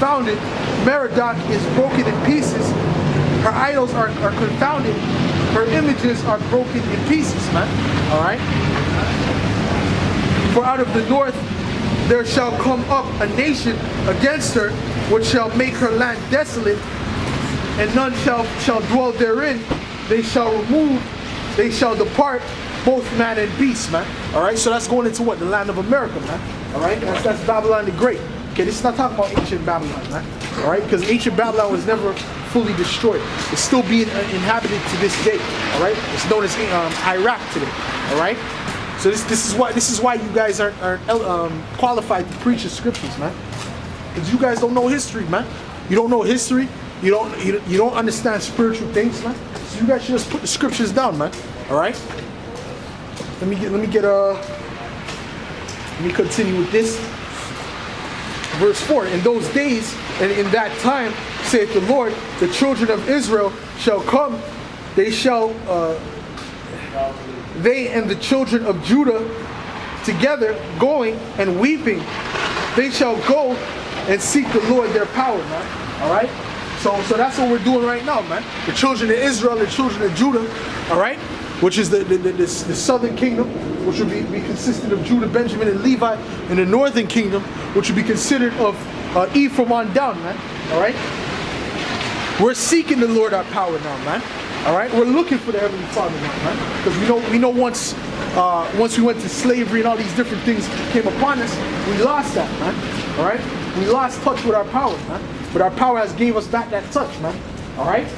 confounded. Merodach is broken in pieces. Her idols are confounded. Her images are broken in pieces, man. Alright? For out of the north there shall come up a nation against her, which shall make her land desolate, and none shall dwell therein. They shall remove, they shall depart, both man and beast, man. Alright, so that's going into what? The land of America, man. Alright, that's Babylon the Great. Okay, this is not talking about ancient Babylon, man. Alright, because ancient Babylon was never fully destroyed. It's still being inhabited to this day. Alright, it's known as Iraq today. Alright, so this is why you guys aren't qualified to preach the scriptures, man. Because you guys don't know history, man. You don't know history. You don't understand spiritual things, man. So you guys should just put the scriptures down, man. All right. Let me continue with this. Verse 4. In those days and in that time, saith the Lord, the children of Israel shall come. They shall they and the children of Judah together going and weeping. They shall go and seek the Lord their power, man. All right. So that's what we're doing right now, man. The children of Israel, the children of Judah, all right, which is the southern kingdom, which will be consisted of Judah, Benjamin, and Levi, and the northern kingdom, which will be considered of Ephraim on down, man. All right. We're seeking the Lord our power now, man. All right. We're looking for the Heavenly Father now, man, because we know once we went to slavery and all these different things came upon us, we lost that, man. All right. We lost touch with our power, man. But our power has gave us back that touch, man. Alright?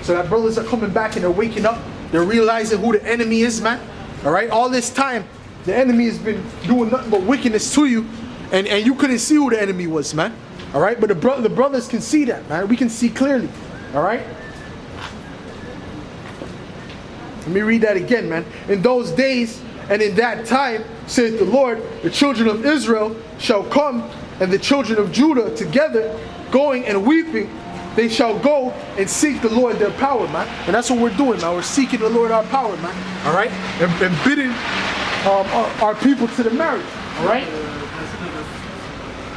So that brothers are coming back and they're waking up. They're realizing who the enemy is, man. Alright? All this time, the enemy has been doing nothing but wickedness to you. And you couldn't see who the enemy was, man. Alright? But the brothers can see that, man. We can see clearly. Alright? Let me read that again, man. In those days and in that time, saith the Lord, the children of Israel shall come, and the children of Judah together, going and weeping. They shall go and seek the Lord their power, man. And that's what we're doing, man. We're seeking the Lord our power, man. All right? And bidding our people to the marriage. All right?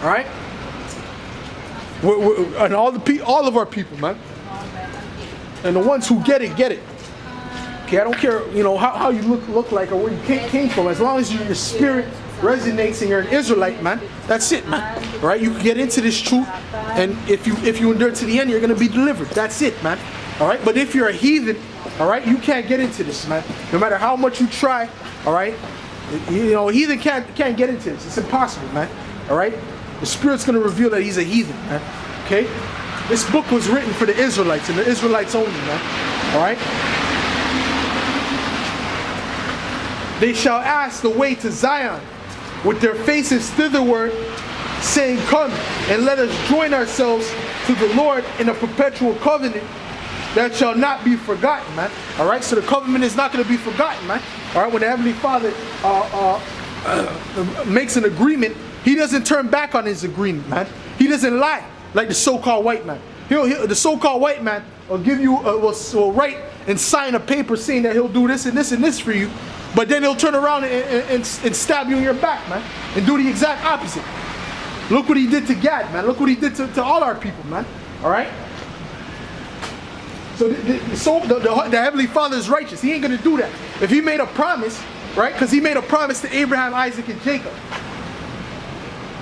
All right? And all of our people, man. And the ones who get it, get it. Okay, I don't care, how you look like or where you came from. As long as your spirit resonates and you're an Israelite, man, that's it, man. All right, you can get into this truth, and if you endure to the end, you're gonna be delivered. That's it, man. All right, but if you're a heathen, all right, you can't get into this, man. No matter how much you try, all right, a heathen can't get into this. It's impossible, man. All right, the Spirit's gonna reveal that he's a heathen, man. Okay, this book was written for the Israelites and the Israelites only, man. All right. They shall ask the way to Zion, with their faces thitherward, saying, come and let us join ourselves to the Lord in a perpetual covenant that shall not be forgotten, man. All right, so the covenant is not going to be forgotten, man. All right, when the Heavenly Father makes an agreement, he doesn't turn back on his agreement, man. He doesn't lie like the so-called white man. The so-called white man will give you, will write and sign a paper saying that he'll do this and this and this for you. But then he'll turn around and stab you in your back, man, and do the exact opposite. Look what he did to Gad, man. Look what he did to all our people, man. All right? So the Heavenly Father is righteous. He ain't going to do that. If he made a promise, right, because he made a promise to Abraham, Isaac, and Jacob.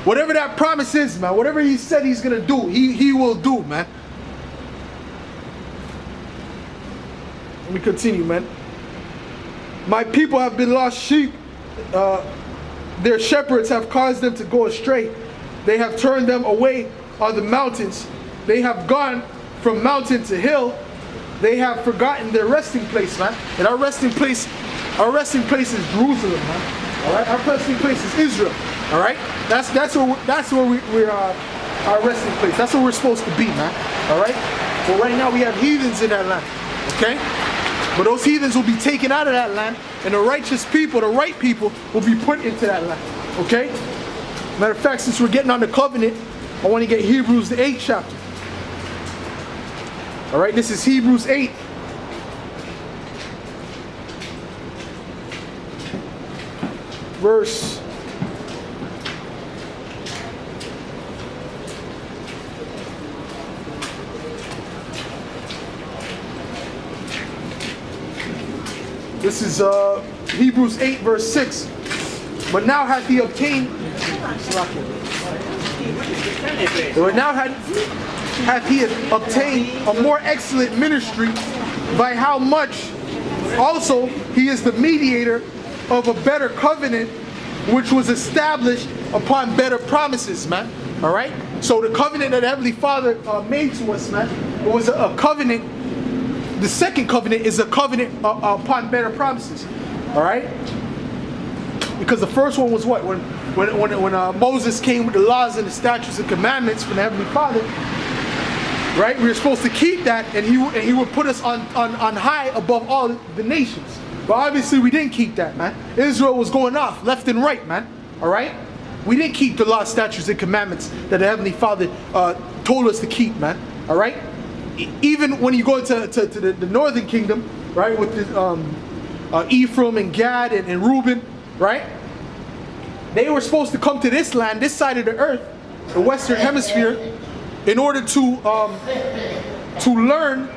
Whatever that promise is, man, whatever he said he's going to do, he will do, man. Let me continue, man. My people have been lost sheep. Their shepherds have caused them to go astray. They have turned them away on the mountains. They have gone from mountain to hill. They have forgotten their resting place, man. And our resting place is Jerusalem, man. All right, our resting place is Israel. All right, that's where we're our resting place. That's where we're supposed to be, man. All right. But right now we have heathens in that land. Okay. But those heathens will be taken out of that land, and the righteous people, the right people, will be put into that land. Okay? Matter of fact, since we're getting on the covenant, I want to get Hebrews the 8th chapter. Alright, this is Hebrews 8. Verse This is Hebrews 8 verse 6. But now hath he obtained, hath he obtained a more excellent ministry, by how much also he is the mediator of a better covenant, which was established upon better promises, man. All right? So the covenant that the Heavenly Father made to us, man, it was a covenant. The second covenant is a covenant upon better promises. All right? Because the first one was what? When Moses came with the laws and the statutes and commandments from the Heavenly Father, right? We were supposed to keep that, and he would put us on high above all the nations. But obviously we didn't keep that, man. Israel was going off left and right, man. All right? We didn't keep the law, statutes, and commandments that the Heavenly Father told us to keep, man. All right? Even when you go to the northern kingdom, right, with the, Ephraim and Gad and Reuben, right? They were supposed to come to this land, this side of the earth, the Western Hemisphere, in order to learn,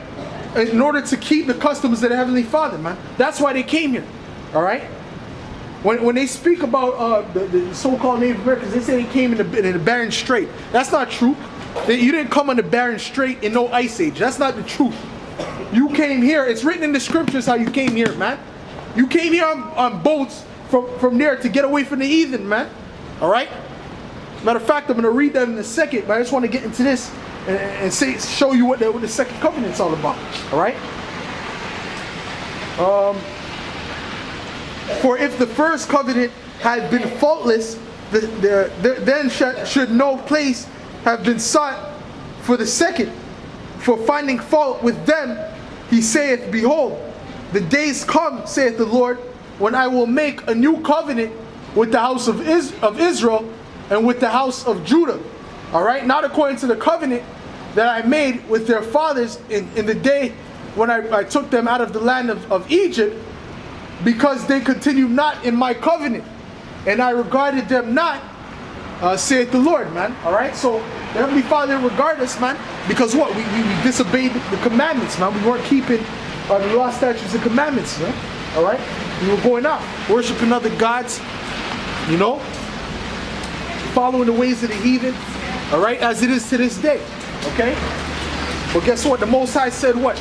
in order to keep the customs of the Heavenly Father, man. That's why they came here, all right? When they speak about the so-called Native Americans, they say they came in the Bering Strait. That's not true. You didn't come on the Bering Strait in no ice age. That's not the truth. You came here. It's written in the scriptures how you came here, man. You came here on boats from there to get away from the heathen, man. All right? Matter of fact, I'm going to read that in a second, but I just want to get into this and show you what the second covenant's all about. All right? For if the first covenant had been faultless, then should no place have been sought for the second. For finding fault with them, he saith, Behold, the days come, saith the Lord, when I will make a new covenant with the house of Israel and with the house of Judah. All right? Not according to the covenant that I made with their fathers in the day when I took them out of the land of Egypt, because they continued not in my covenant, and I regarded them not, saith the Lord, man. All right? So the Heavenly Father regarded us, man, because what? We disobeyed the commandments, man. We weren't keeping the law, statutes, and commandments, man. All right? We were going out, worshiping other gods, you know, following the ways of the heathen, all right, as it is to this day, okay? Well, guess what? The Most High said what?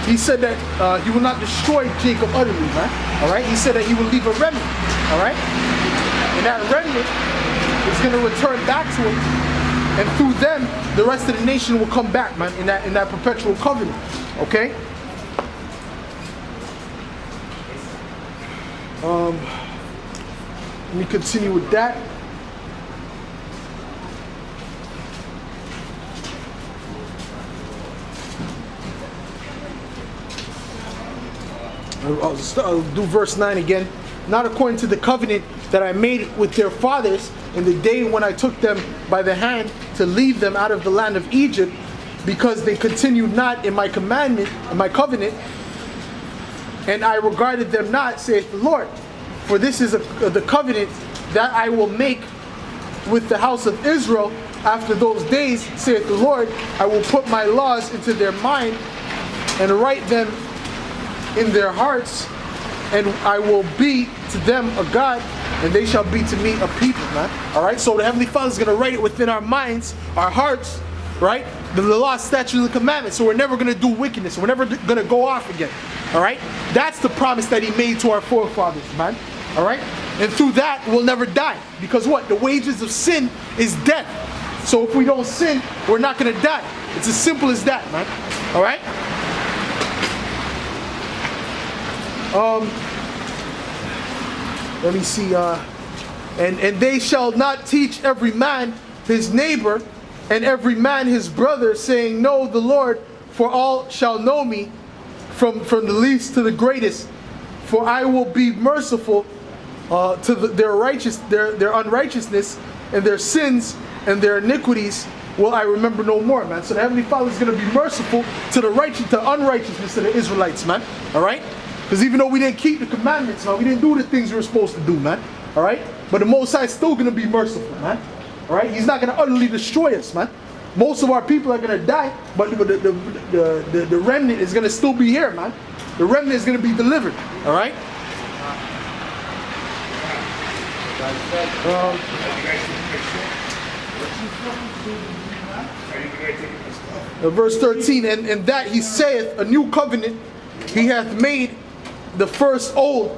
He said that he will not destroy Jacob utterly, man, all right? He said that he will leave a remnant, all right? And that remnant is going to return back to him, and through them, the rest of the nation will come back, man, in that perpetual covenant, okay? Let me continue with that. I'll do verse 9 again. Not according to the covenant that I made with their fathers in the day when I took them by the hand to lead them out of the land of Egypt, because they continued not in my commandment, in my covenant, and I regarded them not, saith the Lord. For this is the covenant that I will make with the house of Israel after those days, saith the Lord. I will put my laws into their mind and write them in their hearts, and I will be to them a God, and they shall be to me a people, man. All right? So the Heavenly Father is going to write it within our minds, our hearts, right? The law, statutes, and commandments. So we're never going to do wickedness. We're never going to go off again. All right? That's the promise that he made to our forefathers, man. All right? And through that, we'll never die. Because what? The wages of sin is death. So if we don't sin, we're not going to die. It's as simple as that, man. All right? Let me see. And they shall not teach every man his neighbor, and every man his brother, saying, Know the Lord, for all shall know me, from the least to the greatest. For I will be merciful to their unrighteousness, and their sins and their iniquities will I remember no more, man. So the Heavenly Father is going to be merciful to the unrighteousness of the Israelites, man. All right? Because even though we didn't keep the commandments, man, we didn't do the things we were supposed to do, man. All right? But the Most High is still going to be merciful, man. All right? He's not going to utterly destroy us, man. Most of our people are going to die, but the remnant is going to still be here, man. The remnant is going to be delivered, all right? Verse 13, and that he saith, a new covenant he hath made, the first old.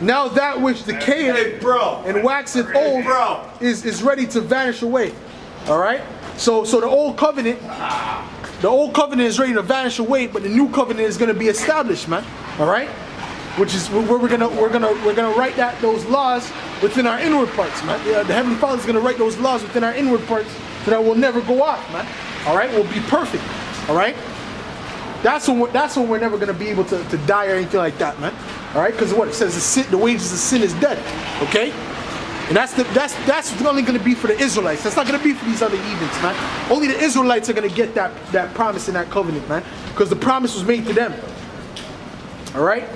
Now that which decayeth and waxeth old is ready to vanish away. All right. So the old covenant is ready to vanish away, but the new covenant is going to be established, man. All right. Which is where we're gonna write those laws within our inward parts, man. The Heavenly Father is gonna write those laws within our inward parts so that will never go off, man. All right. We'll be perfect. All right. That's when we're never gonna be able to die or anything like that, man. All right, because what it says, the wages of sin is death. Okay, and that's only gonna be for the Israelites. That's not gonna be for these other heathens, man. Only the Israelites are gonna get that promise in that covenant, man, because the promise was made to them. All right,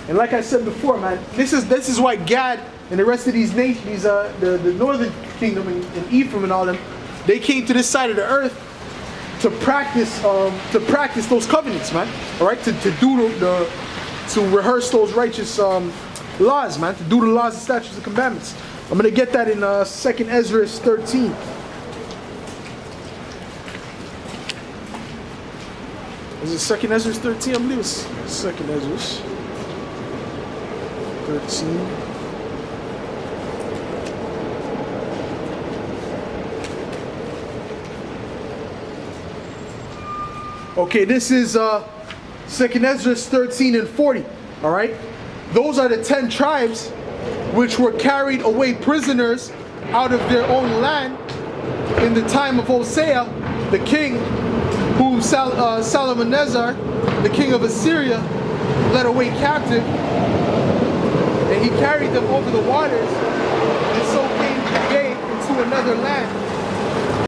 and like I said before, man, this is why Gad and the rest of these nations, the northern kingdom and Ephraim and all them, they came to this side of the earth to practice those covenants, man. All right, to rehearse those righteous laws, man. To do the laws, the statutes, and commandments. I'm gonna get that in 2nd Ezra 13. Is it 2nd Ezra 13? I believe it's 2nd Ezra 13. Okay, this is 2nd Ezra 13 and 40. All right, those are the 10 tribes which were carried away prisoners out of their own land in the time of Hosea, the king, whom Salmanasar, the king of Assyria, led away captive, and he carried them over the waters, and so came into another land